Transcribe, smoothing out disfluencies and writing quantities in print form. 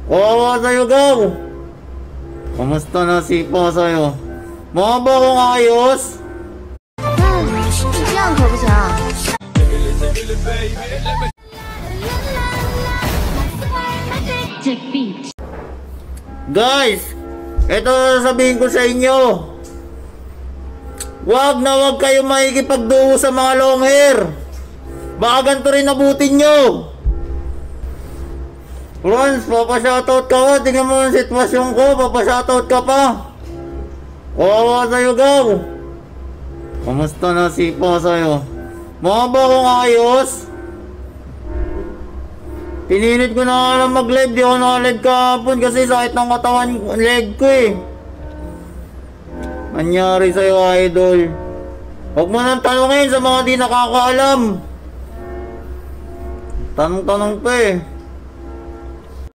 Kawawa sa'yo, Gaw. Kamusta na sipa sa'yo? Mga ba kung ayos? 你这样可不行。Guys, eto sasabihin ko sa inyo. Wag na wag kayo makikipagduo sa mga long hair. Baka ganito rin abutin nyo. Franz, papashoutout ka pa. Tingnan mo yung sitwasyon ko. Papashoutout ka pa. Kawawa sa'yo, Gaw. Kamusta na sipa sa'yo? Mga ba kung ayos? Pininit ko na nga lang mag-live. Di ako naka-live kahapon kasi sakit ng katawan leg ko eh. Anyari sa'yo, idol? Huwag mo nang tanongin sa mga di nakakaalam. Tanong-tanong pa eh.